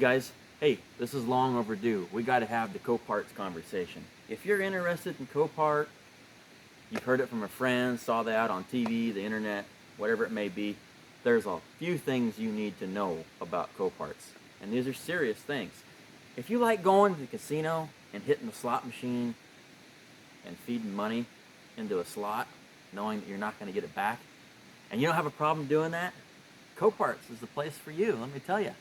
Guys, hey, this is long overdue. We got to have the Coparts conversation. If you're interested in Copart, you've heard it from a friend, saw that on TV, the internet, whatever it may be, there's a few things you need to know about Coparts. And these are serious things. If you like going to the casino and hitting the slot machine and feeding money into a slot, knowing that you're not going to get it back, and you don't have a problem doing that, Coparts is the place for you, let me tell you.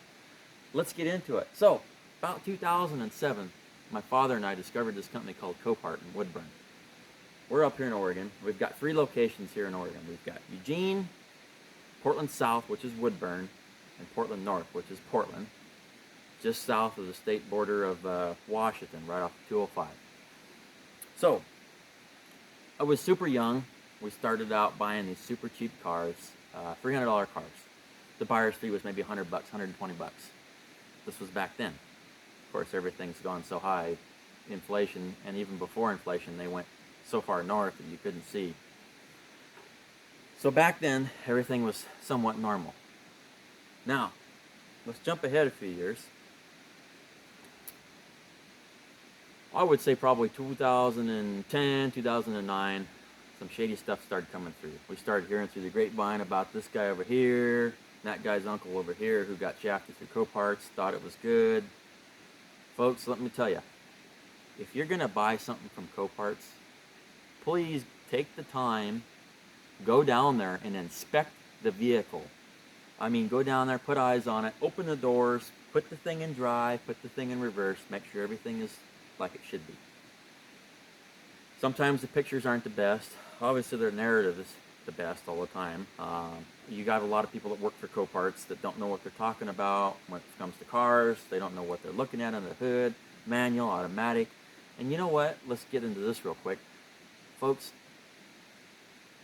Let's get into it. So, about 2007, my father and I discovered this company called Copart in Woodburn. We're up here in Oregon. We've got 3 locations here in Oregon. We've got Eugene, Portland South, which is Woodburn, and Portland North, which is Portland, just south of the state border of Washington, right off 205. So, I was super young. We started out buying these super cheap cars, $300 cars. The buyer's fee was maybe $100, $120. This was back then. Of course, everything's gone so high, inflation, and even before inflation, they went so far north that you couldn't see. So back then, everything was somewhat normal. Now, let's jump ahead a few years. I would say probably 2010, 2009, some shady stuff started coming through. We started hearing through the grapevine about this guy over here, that guy's uncle over here who got shafted through Coparts, thought it was good. Folks, let me tell you, if you're going to buy something from Coparts, please take the time, go down there and inspect the vehicle. I mean, go down there, put eyes on it, open the doors, put the thing in drive, put the thing in reverse, make sure everything is like it should be. Sometimes the pictures aren't the best. Obviously, their narrative is the best all the time. You got a lot of people that work for Coparts that don't know what they're talking about when it comes to cars. They don't know what they're looking at under the hood, manual, automatic. And you know what? Let's get into this real quick. Folks,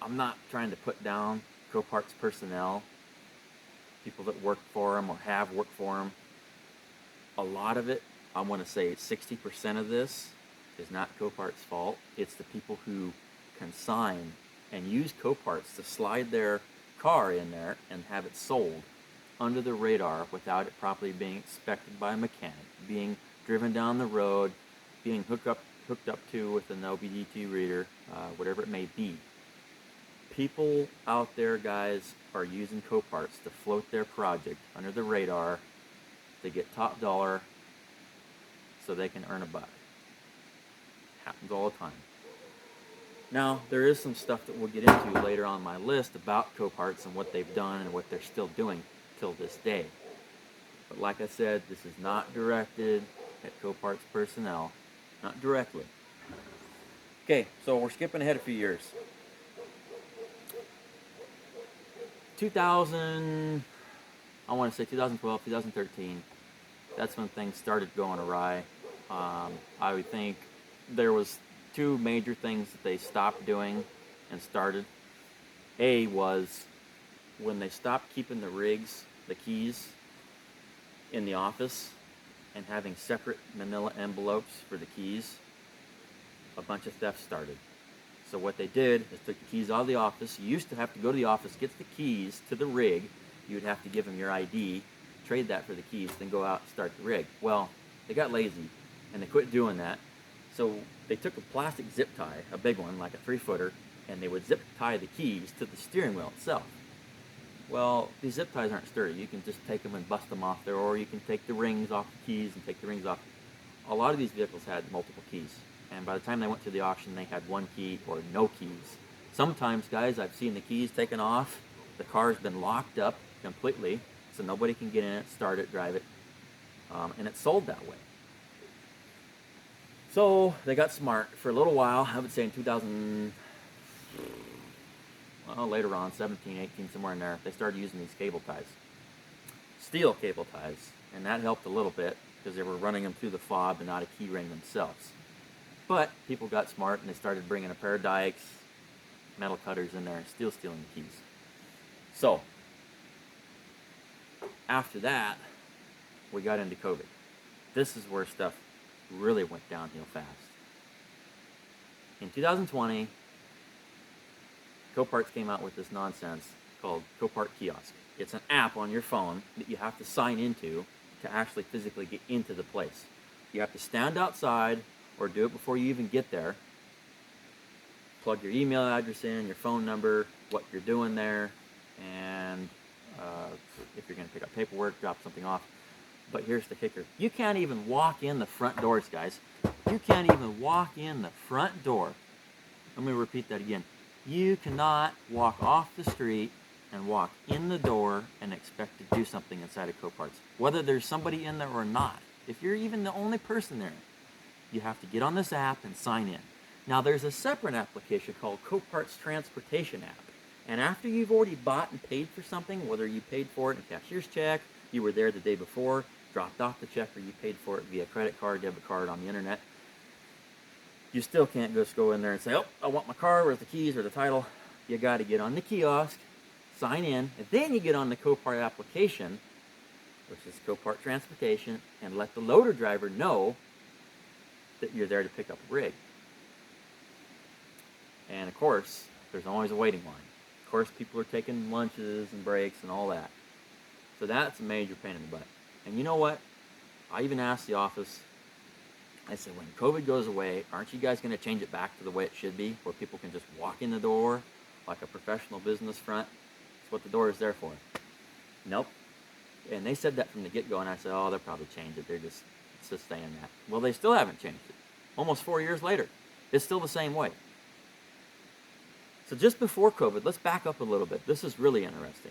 I'm not trying to put down Coparts personnel, people that work for them or have worked for them. A lot of it, I want to say 60% of this is not Coparts' fault. It's the people who consign and use Coparts to slide their car in there and have it sold under the radar without it properly being inspected by a mechanic, being driven down the road, being hooked up to with an OBD2 reader, whatever it may be. People out there, guys, are using Coparts to float their project under the radar to get top dollar so they can earn a buck. Happens all the time. Now, there is some stuff that we'll get into later on my list about Coparts and what they've done and what they're still doing till this day. But like I said, this is not directed at Coparts personnel, not directly. Okay, so we're skipping ahead a few years. I want to say 2012, 2013, that's when things started going awry. I would think there was 2 major things that they stopped doing and started. A was when they stopped keeping the rigs, the keys, in the office and having separate manila envelopes for the keys, a bunch of theft started. So what they did is took the keys out of the office. You used to have to go to the office, get the keys to the rig. You would have to give them your ID, trade that for the keys, then go out and start the rig. Well, they got lazy and they quit doing that. So they took a plastic zip tie, a big one, like a 3-footer, and they would zip tie the keys to the steering wheel itself. Well, these zip ties aren't sturdy. You can just take them and bust them off there, or you can take the rings off the keys and take the rings off. A lot of these vehicles had multiple keys, and by the time they went to the auction, they had 1 key or no keys. Sometimes, guys, I've seen the keys taken off. The car's been locked up completely, so nobody can get in it, start it, drive it, and it's sold that way. So they got smart for a little while. I would say in 2000, well, later on, 17, 18, somewhere in there, they started using these cable ties, steel cable ties, and that helped a little bit because they were running them through the fob and not a key ring themselves. But people got smart and they started bringing a pair of dikes, metal cutters in there, and still stealing the keys. So after that, we got into COVID. This is where stuff really went downhill fast. In 2020, Coparts came out with this nonsense called Copart Kiosk. It's an app on your phone that you have to sign into to actually physically get into the place. You have to stand outside or do it before you even get there. Plug your email address in, your phone number, what you're doing there, and if you're going to pick up paperwork, drop something off. But here's the kicker. You can't even walk in the front doors, guys. You can't even walk in the front door. Let me repeat that again. You cannot walk off the street and walk in the door and expect to do something inside of Coparts, whether there's somebody in there or not. If you're even the only person there, you have to get on this app and sign in. Now, there's a separate application called Coparts Transportation app. And after you've already bought and paid for something, whether you paid for it in a cashier's check, you were there the day before, dropped off the check, or you paid for it via credit card, debit card on the internet, you still can't just go in there and say, oh, I want my car, where's the keys or the title? You got to get on the kiosk, sign in, and then you get on the Copart application, which is Copart Transportation, and let the loader driver know that you're there to pick up a rig. And of course, there's always a waiting line. Of course, people are taking lunches and breaks and all that. So that's a major pain in the butt. And you know what? I even asked the office, I said, when COVID goes away, aren't you guys going to change it back to the way it should be, where people can just walk in the door like a professional business front? That's what the door is there for. Nope. And they said that from the get-go, and I said, oh, they'll probably change it. It's just saying that. Well, they still haven't changed it. Almost 4 years later. It's still the same way. So just before COVID, let's back up a little bit. This is really interesting.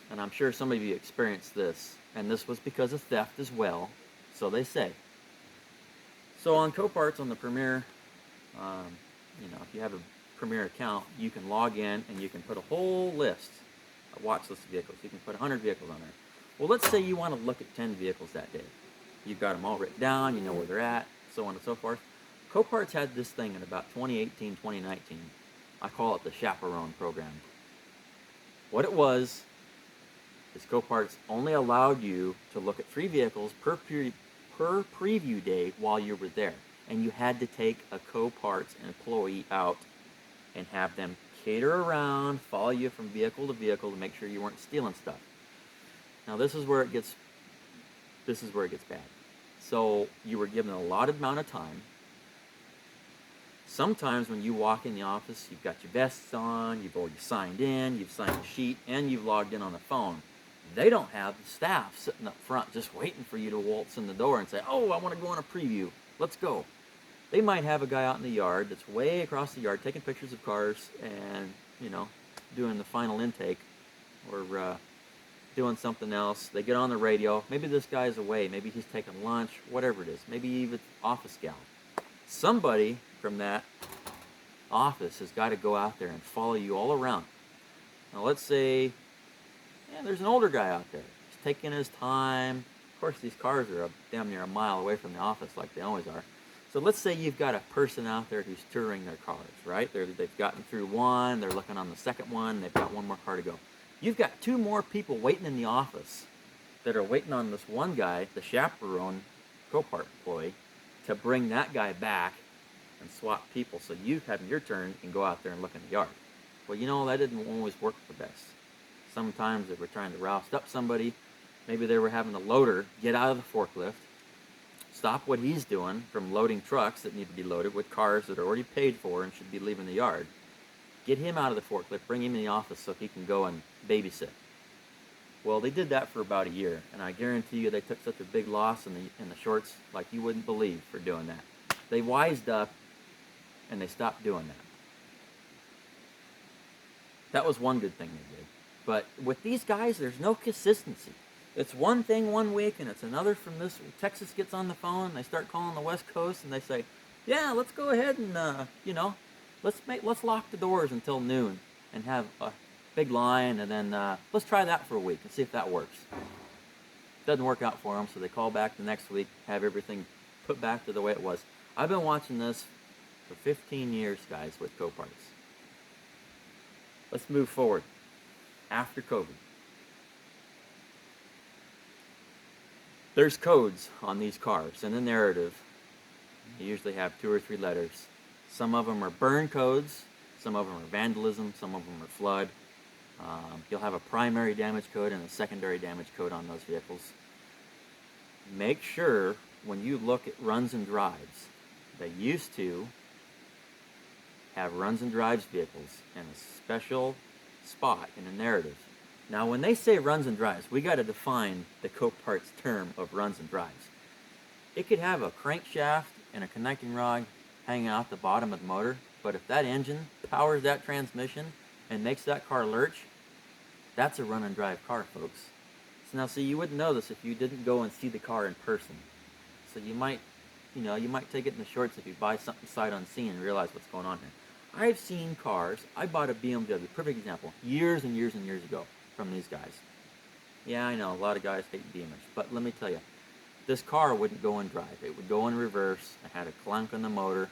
And I'm sure some of you experienced this, and this was because of theft as well, so they say. So on Coparts, on the Premier, if you have a Premier account, you can log in and you can put a whole list, a watch list of vehicles. You can put 100 vehicles on there. Well, let's say you want to look at 10 vehicles that day. You've got them all written down, you know where they're at, so on and so forth. Coparts had this thing in about 2018, 2019. I call it the chaperone program. What it was is Coparts only allowed you to look at 3 vehicles per preview day while you were there. And you had to take a Coparts employee out and have them cater around, follow you from vehicle to vehicle to make sure you weren't stealing stuff. Now this is where it gets bad. So you were given a allotted amount of time. Sometimes when you walk in the office, you've got your vests on, you've already signed in, you've signed a sheet, and you've logged in on the phone. They don't have the staff sitting up front just waiting for you to waltz in the door and say, oh, I want to go on a preview. Let's go. They might have a guy out in the yard that's way across the yard taking pictures of cars and, doing the final intake or doing something else. They get on the radio. Maybe this guy's away. Maybe he's taking lunch, whatever it is. Maybe even office gal. Somebody from that office has got to go out there and follow you all around. Now let's say there's an older guy out there. He's taking his time. Of course, these cars are damn near a mile away from the office like they always are. So let's say you've got a person out there who's touring their cars, right? They've gotten through one, they're looking on the second one, they've got one more car to go. You've got 2 more people waiting in the office that are waiting on this one guy, the chaperone Copart employee, to bring that guy back and swap people so you have your turn and go out there and look in the yard. Well, that didn't always work the best. Sometimes they were trying to roust up somebody. Maybe they were having a loader get out of the forklift, stop what he's doing from loading trucks that need to be loaded with cars that are already paid for and should be leaving the yard. Get him out of the forklift, bring him in the office so he can go and babysit. Well, they did that for about a year, and I guarantee you they took such a big loss in the shorts like you wouldn't believe for doing that. They wised up, and they stopped doing that. That was one good thing they did. But with these guys, there's no consistency. It's one thing one week, and it's another from this. Texas gets on the phone, and they start calling the West Coast, and they say, yeah, let's go ahead and, let's lock the doors until noon and have a big line, and then let's try that for a week and see if that works. Doesn't work out for them, so they call back the next week, have everything put back to the way it was. I've been watching this for 15 years, guys, with Coparts. Let's move forward. After COVID. There's codes on these cars. In the narrative, you usually have 2 or 3 letters. Some of them are burn codes. Some of them are vandalism. Some of them are flood. You'll have a primary damage code and a secondary damage code on those vehicles. make sure when you look at runs and drives, they used to have runs and drives vehicles in a special spot in the narrative. Now, when they say runs and drives, we got to define the Coparts term of runs and drives. It could have a crankshaft and a connecting rod hanging out the bottom of the motor, but if that engine powers that transmission and makes that car lurch, that's a run and drive car, folks. So now, see, you wouldn't know this if you didn't go and see the car in person. So you might take it in the shorts if you buy something sight unseen and realize what's going on here. I've seen cars. I bought a BMW, perfect example, years and years and years ago from these guys. Yeah, I know, a lot of guys hate Beamers, but let me tell you, this car wouldn't go in drive. It would go in reverse. It had a clunk on the motor.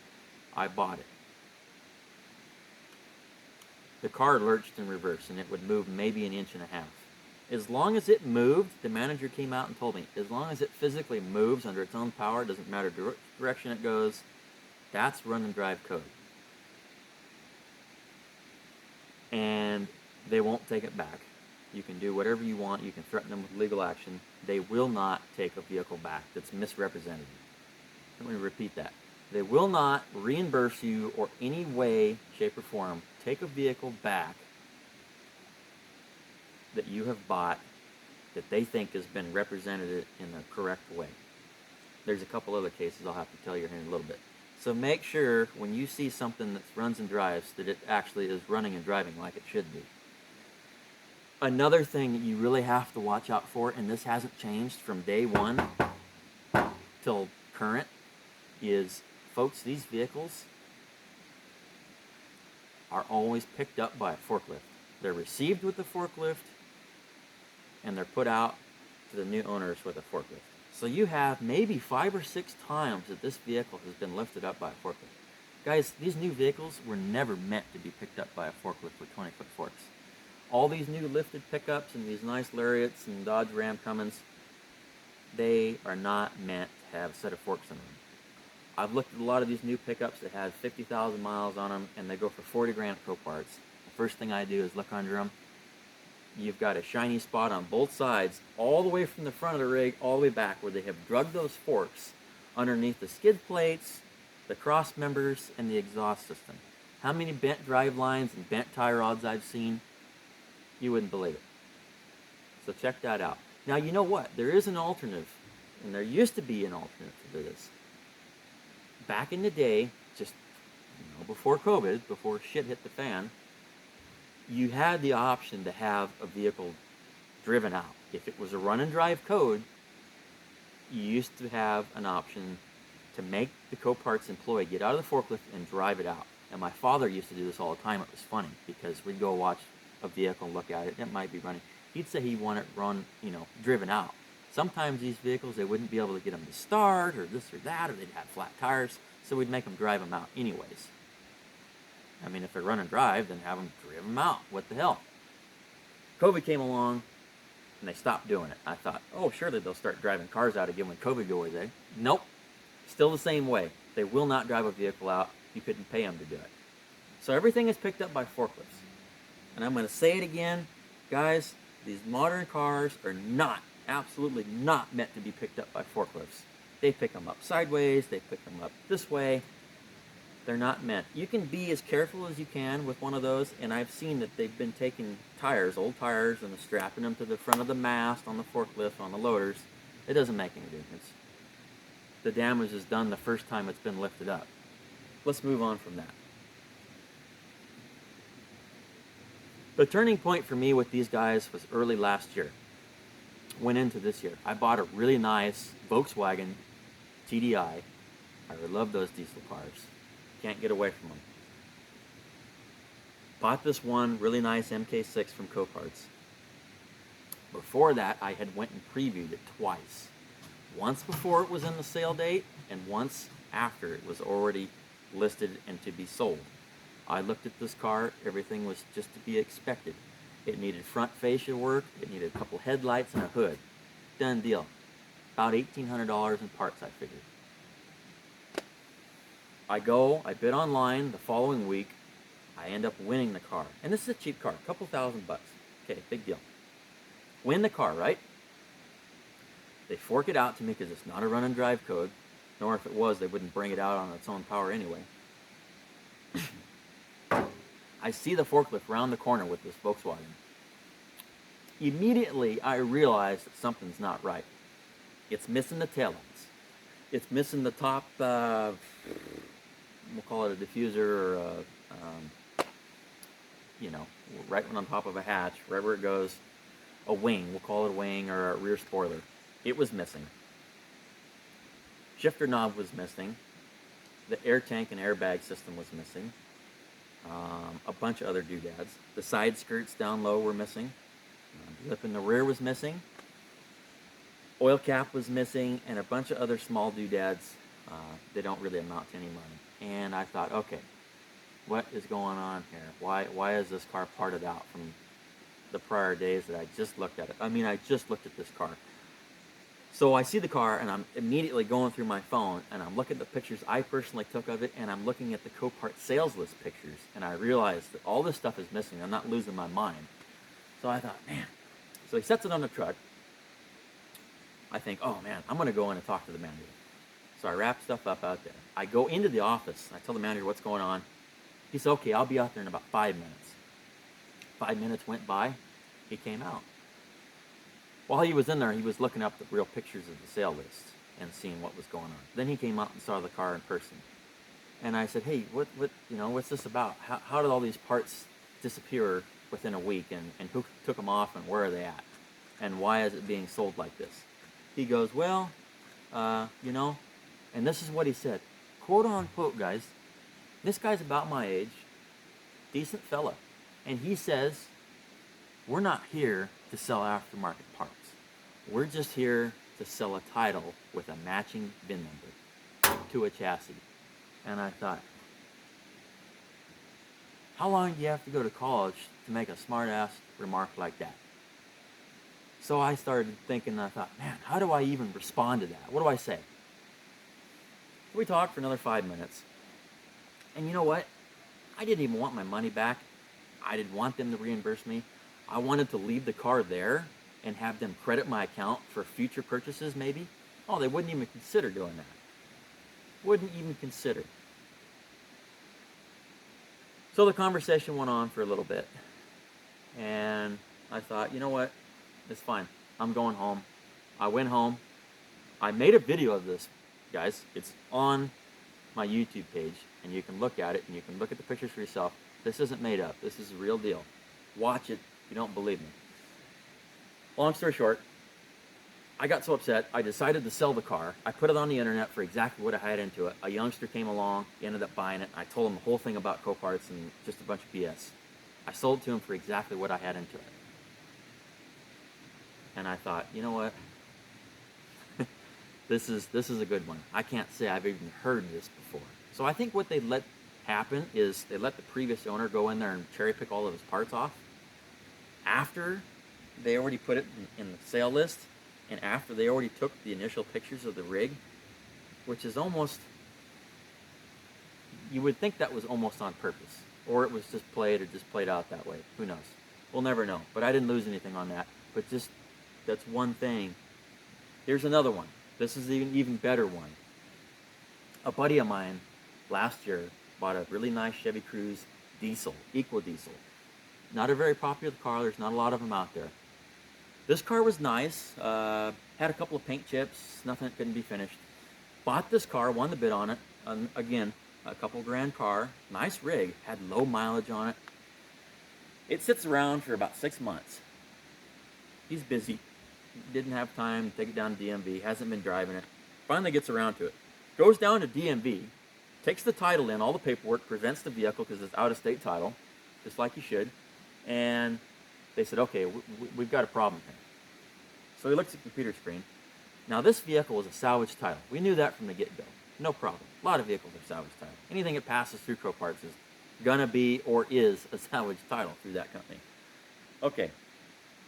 I bought it. The car lurched in reverse, and it would move maybe an inch and a half. As long as it moved, the manager came out and told me, as long as it physically moves under its own power, doesn't matter direction it goes, that's run and drive code. And they won't take it back. You can do whatever you want. You can threaten them with legal action. They will not take a vehicle back that's misrepresented. Let me repeat that. They will not reimburse you or any way, shape, or form take a vehicle back that you have bought that they think has been represented in the correct way. There's a couple other cases I'll have to tell you here in a little bit. So make sure when you see something that runs and drives that it actually is running and driving like it should be. Another thing that you really have to watch out for, and this hasn't changed from day one till current, is, folks, these vehicles are always picked up by a forklift. They're received with a forklift, and they're put out to the new owners with a forklift. So you have maybe 5 or 6 times that this vehicle has been lifted up by a forklift. Guys, these new vehicles were never meant to be picked up by a forklift with 20-foot forks. All these new lifted pickups and these nice Lariats and Dodge Ram Cummins, they are not meant to have a set of forks in them. I've looked at a lot of these new pickups that have 50,000 miles on them, and they go for 40 grand at Coparts. The first thing I do is look under them. You've got a shiny spot on both sides, all the way from the front of the rig, all the way back, where they have drugged those forks underneath the skid plates, the cross members, and the exhaust system. How many bent drive lines and bent tie rods I've seen? You wouldn't believe it. So check that out. Now, you know what? There is an alternative, and there used to be an alternative to this. Back in the day, just before COVID, before shit hit the fan, you had the option to have a vehicle driven out. If it was a run and drive code, you used to have an option to make the Coparts employee get out of the forklift and drive it out. And my father used to do this all the time. It was funny because we'd go watch a vehicle, look at it, it might be running. He'd say he wanted it run, driven out. Sometimes these vehicles, they wouldn't be able to get them to start or this or that, or they'd have flat tires, so we'd make them drive them out anyways. I mean, if they're run and drive, then have them drive them out. What the hell? COVID came along, and they stopped doing it. I thought, oh, surely they'll start driving cars out again when COVID goes away. Nope. Still the same way. They will not drive a vehicle out. You couldn't pay them to do it. So everything is picked up by forklifts. And I'm going to say it again. Guys, these modern cars are not, absolutely not meant to be picked up by forklifts. They pick them up sideways. They pick them up this way. They're not meant. You can be as careful as you can with one of those, and I've seen that they've been taking tires, old tires, and strapping them to the front of the mast on the forklift, on the loaders. It doesn't make any difference. The damage is done the first time it's been lifted up. Let's move on from that. The turning point for me with these guys was early last year. Went into this year. I bought a really nice Volkswagen TDI. I love those diesel cars. Can't get away from them. Bought this one really nice MK6 from Coparts. Before that, I had went and previewed it twice. Once before it was in the sale date, and once after it was already listed and to be sold. I looked at this car, everything was just to be expected. It needed front fascia work, it needed a couple headlights and a hood. Done deal. About $1,800 in parts, I figured. I bid online the following week, I end up winning the car. And this is a cheap car, a couple $1,000 bucks. Okay, big deal. Win the car, right? They fork it out to me because it's not a run and drive code, nor if it was, they wouldn't bring it out on its own power anyway. I see the forklift round the corner with this Volkswagen. Immediately, I realize that something's not right. It's missing the taillights. It's missing the top, we'll call it a diffuser or right on top of a hatch, wherever it goes, a wing, we'll call it a wing or a rear spoiler. It was missing. Shifter knob was missing. The air tank and airbag system was missing. A bunch of other doodads. The side skirts down low were missing. Lip in the rear was missing. Oil cap was missing, and a bunch of other small doodads. They don't really amount to any money. And I thought, okay, what is going on here? Why is this car parted out from the prior days that I just looked at it? I mean, I just looked at this car. So I see the car, and I'm immediately going through my phone, and I'm looking at the pictures I personally took of it, and I'm looking at the Copart sales list pictures, and I realized that all this stuff is missing. I'm not losing my mind. So I thought, man. So he sets it on the truck. I think, oh man, I'm going to go in and talk to the manager. So I wrap stuff up out there. I go into the office. I tell the manager what's going on. He said, okay, I'll be out there in about 5 minutes. 5 minutes went by. He came out. While he was in there, he was looking up the real pictures of the sale list and seeing what was going on. Then he came out and saw the car in person. And I said, hey, what's this about? How did all these parts disappear within a week, and who took them off, and where are they at? And why is it being sold like this? He goes, well, and this is what he said, quote unquote, guys, this guy's about my age, decent fella, and he says, we're not here to sell aftermarket parts. We're just here to sell a title with a matching VIN number to a chassis. And I thought, how long do you have to go to college to make a smart-ass remark like that? So I started thinking, and I thought, man, how do I even respond to that? What do I say? We talked for another 5 minutes. And you know what? I didn't even want my money back. I didn't want them to reimburse me. I wanted to leave the car there and have them credit my account for future purchases, maybe. Oh, they wouldn't even consider doing that. Wouldn't even consider. So the conversation went on for a little bit. And I thought, you know what? It's fine. I'm going home. I went home. I made a video of this, guys. It's on my YouTube page, and you can look at it, and you can look at the pictures for yourself. This isn't made up. This is a real deal. Watch it if you don't believe me. Long story short, I got so upset, I decided to sell the car. I put it on the internet for exactly what I had into it. A youngster came along, he ended up buying it. I told him the whole thing about Coparts and just a bunch of BS. I sold it to him for exactly what I had into it. And I thought, you know what? This is a good one. I can't say I've even heard this before. So I think what they let happen is they let the previous owner go in there and cherry pick all of his parts off after they already put it in the sale list, and after they already took the initial pictures of the rig, which is almost, you would think that was almost on purpose, or it was just played out that way. Who knows? We'll never know. But I didn't lose anything on that. But just, that's one thing. Here's another one. This is an even better one. A buddy of mine last year bought a really nice Chevy Cruze diesel, eco diesel. Not a very popular car. There's not a lot of them out there. This car was nice. Had a couple of paint chips. Nothing that couldn't be finished. Bought this car, won the bid on it. Again, a couple grand car. Nice rig. Had low mileage on it. It sits around for about 6 months. He's busy. Didn't have time to take it down to DMV. Hasn't been driving it. Finally gets around to it. Goes down to DMV. Takes the title in, all the paperwork, presents the vehicle because it's out-of-state title, just like you should. And they said, okay, we've got a problem here. So he looks at the computer screen. Now this vehicle is a salvage title. We knew that from the get-go. No problem. A lot of vehicles are salvage title. Anything that passes through Coparts is gonna be or is a salvage title through that company. Okay,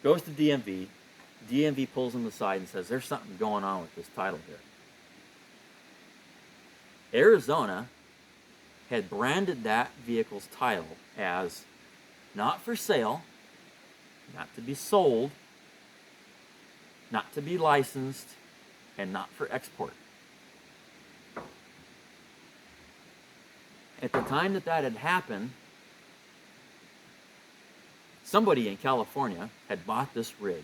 goes to DMV. DMV pulls him aside and says, there's something going on with this title here. Arizona had branded that vehicle's title as not for sale, not to be sold, not to be licensed, and not for export. At the time that that had happened, somebody in California had bought this rig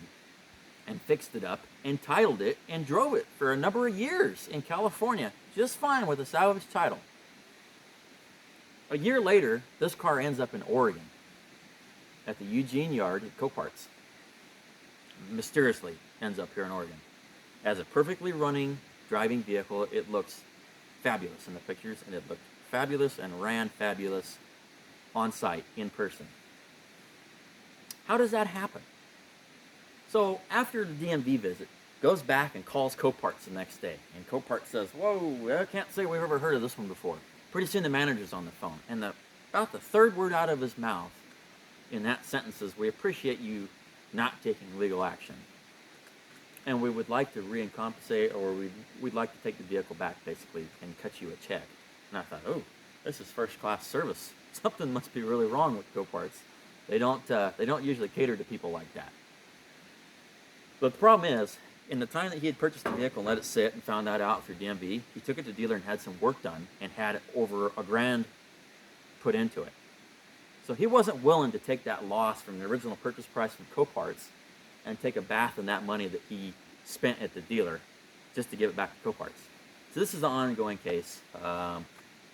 and fixed it up and titled it and drove it for a number of years in California just fine with a salvage title. A year later, this car ends up in Oregon at the Eugene yard at Coparts. Mysteriously ends up here in Oregon. As a perfectly running driving vehicle, it looks fabulous in the pictures, and it looked fabulous and ran fabulous on site, in person. How does that happen? So after the DMV visit, goes back and calls Coparts the next day. And Copart says, whoa, I can't say we've ever heard of this one before. Pretty soon the manager's on the phone. And about the third word out of his mouth in that sentence is, we appreciate you not taking legal action. And we would like to recompensate, or we'd like to take the vehicle back, basically, and cut you a check. And I thought, oh, this is first-class service. Something must be really wrong with Coparts. They don't usually cater to people like that. But the problem is, in the time that he had purchased the vehicle and let it sit and found that out through DMV, he took it to the dealer and had some work done and had over $1,000 put into it. So he wasn't willing to take that loss from the original purchase price from Coparts and take a bath in that money that he spent at the dealer just to give it back to Coparts. So this is an ongoing case.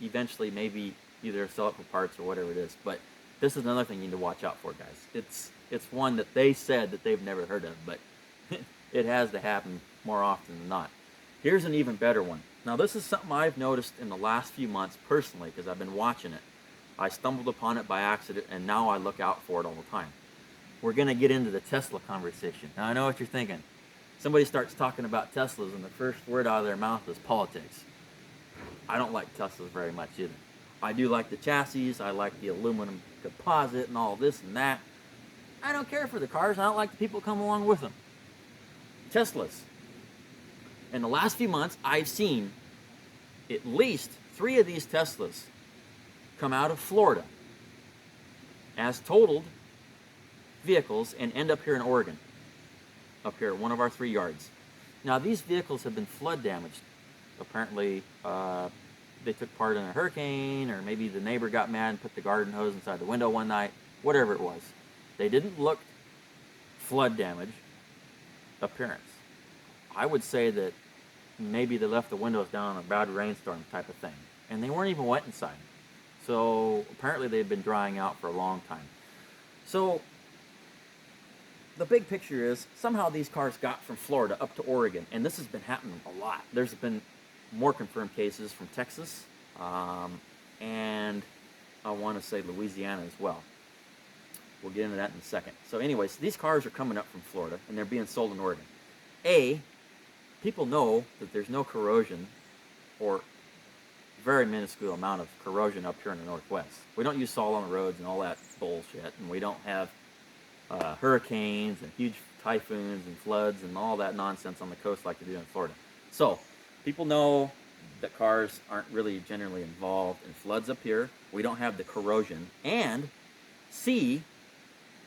Eventually, maybe either sell it for parts or whatever it is. But this is another thing you need to watch out for, guys. It's one that they said that they've never heard of, but it has to happen more often than not. Here's an even better one. Now, this is something I've noticed in the last few months personally, because I've been watching it. I stumbled upon it by accident, and now I look out for it all the time. We're going to get into the Tesla conversation. Now, I know what you're thinking. Somebody starts talking about Teslas, and the first word out of their mouth is politics. I don't like Teslas very much either. I do like the chassis. I like the aluminum composite and all this and that. I don't care for the cars. I don't like the people who come along with them. Teslas. In the last few months, I've seen at least 3 of these Teslas come out of Florida as totaled vehicles and end up here in Oregon, up here at one of our 3 yards. Now, these vehicles have been flood damaged. Apparently, they took part in a hurricane, or maybe the neighbor got mad and put the garden hose inside the window one night, whatever it was. They didn't look flood damage appearance. I would say that maybe they left the windows down in a bad rainstorm type of thing, and they weren't even wet inside. So apparently they've been drying out for a long time. So the big picture is, somehow these cars got from Florida up to Oregon, and this has been happening a lot. There's been more confirmed cases from Texas, and I want to say Louisiana as well. We'll get into that in a second. So anyways, these cars are coming up from Florida, and they're being sold in Oregon. People know that there's no corrosion, or very minuscule amount of corrosion up here in the Northwest. We don't use salt on the roads and all that bullshit, and we don't have hurricanes and huge typhoons and floods and all that nonsense on the coast like they do in Florida. So people know that cars aren't really generally involved in floods up here. We don't have the corrosion. And C,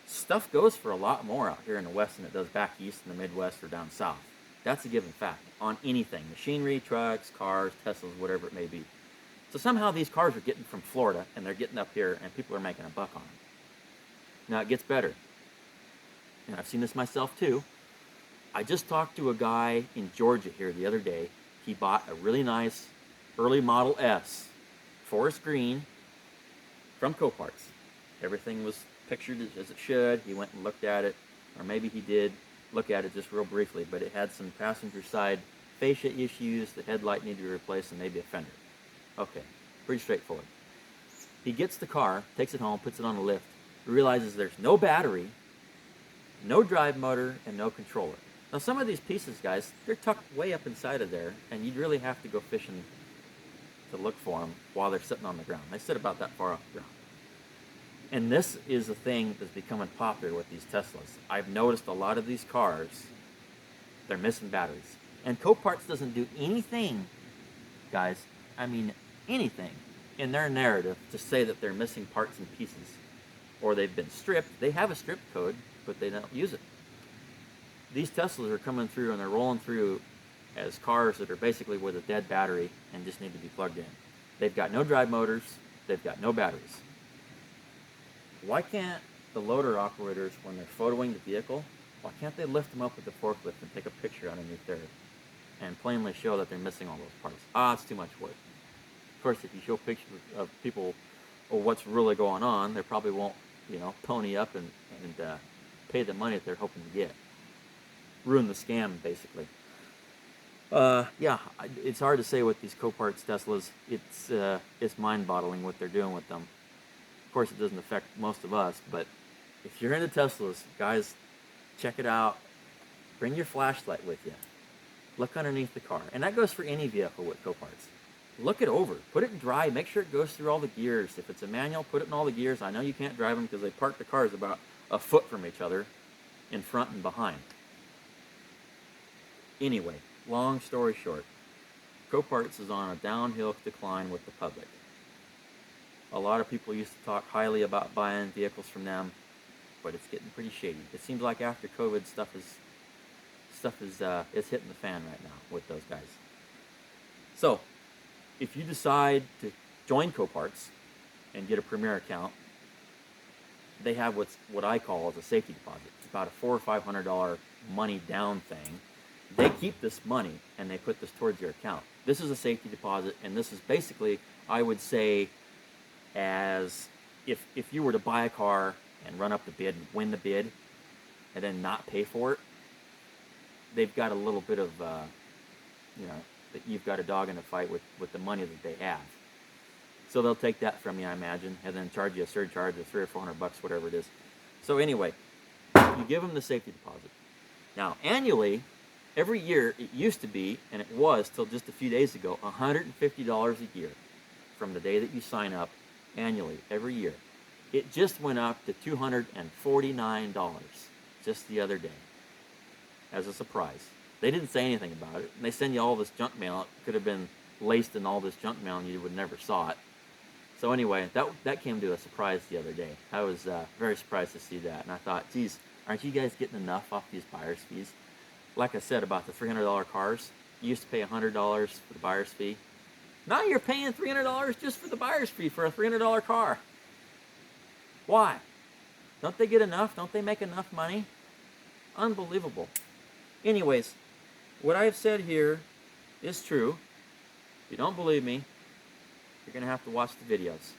stuff goes for a lot more out here in the West than it does back east in the Midwest or down south. That's a given fact on anything. Machinery, trucks, cars, Teslas, whatever it may be. So somehow these cars are getting from Florida, and they're getting up here, and people are making a buck on them. Now, it gets better. And I've seen this myself, too. I just talked to a guy in Georgia here the other day. He bought a really nice early Model S, forest green, from Coparts. Everything was pictured as it should. He went and looked at it, or maybe he did look at it just real briefly, but it had some passenger side fascia issues, the headlight needed to be replaced, and maybe a fender. Okay, pretty straightforward. He gets the car, takes it home, puts it on a lift, realizes there's no battery, no drive motor, and no controller. Now, some of these pieces, guys, they're tucked way up inside of there, and you'd really have to go fishing to look for them while they're sitting on the ground. They sit about that far off the ground. And this is a thing that's becoming popular with these Teslas. I've noticed a lot of these cars, they're missing batteries. And Coparts doesn't do anything, guys, I mean anything, in their narrative to say that they're missing parts and pieces, or they've been stripped. They have a strip code, but they don't use it. These Teslas are coming through, and they're rolling through as cars that are basically with a dead battery and just need to be plugged in. They've got no drive motors, they've got no batteries. Why can't the loader operators, when they're photoing the vehicle, why can't they lift them up with the forklift and take a picture underneath there and plainly show that they're missing all those parts? It's too much work. Of course, if you show pictures of people or what's really going on, they probably won't, pony up and pay the money that they're hoping to get. Ruin the scam, basically. Yeah, it's hard to say with these Coparts Teslas. It's mind-boggling what they're doing with them. Of course, it doesn't affect most of us, but if you're into Teslas, guys, check it out. Bring your flashlight with you. Look underneath the car. And that goes for any vehicle with Coparts. Look it over. Put it in drive. Make sure it goes through all the gears. If it's a manual, put it in all the gears. I know you can't drive them because they park the cars about a foot from each other in front and behind. Anyway, long story short, Coparts is on a downhill decline with the public. A lot of people used to talk highly about buying vehicles from them, but it's getting pretty shady. It seems like after COVID, stuff is hitting the fan right now with those guys. So, if you decide to join Coparts and get a Premier account, they have what I call as a safety deposit. It's about a $400 or $500 money down thing. They keep this money and they put this towards your account. This is a safety deposit, and this is basically, I would say, as if you were to buy a car and run up the bid and win the bid and then not pay for it, they've got a little bit of, that you've got a dog in the fight with the money that they have. So they'll take that from you, I imagine, and then charge you a surcharge of $300 or $400, whatever it is. So anyway, you give them the safety deposit. Now, annually, every year, it used to be, and it was till just a few days ago, $150 a year from the day that you sign up annually, every year. It just went up to $249 just the other day as a surprise. They didn't say anything about it, and they send you all this junk mail. It could have been laced in all this junk mail and you would never saw it. So anyway, that came to a surprise the other day. I was very surprised to see that, and I thought, geez, aren't you guys getting enough off these buyer's fees? Like I said about the $300 cars, you used to pay $100 for the buyer's fee. Now you're paying $300 just for the buyer's fee for a $300 car. Why? Don't they get enough? Don't they make enough money? Unbelievable. Anyways, what I've said here is true. If you don't believe me, you're going to have to watch the videos.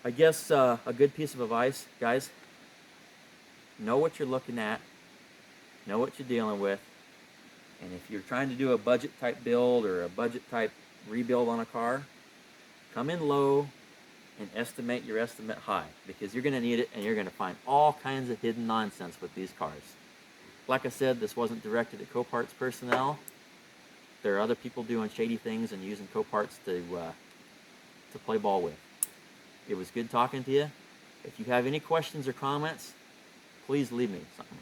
I guess a good piece of advice, guys, know what you're looking at, know what you're dealing with, and if you're trying to do a budget type build or a budget type rebuild on a car, come in low and estimate your estimate high, because you're going to need it and you're going to find all kinds of hidden nonsense with these cars. Like I said, this wasn't directed at Coparts personnel. There are other people doing shady things and using Coparts to play ball with. It was good talking to you. If you have any questions or comments, please leave me something.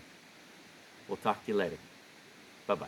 We'll talk to you later. Bye-bye.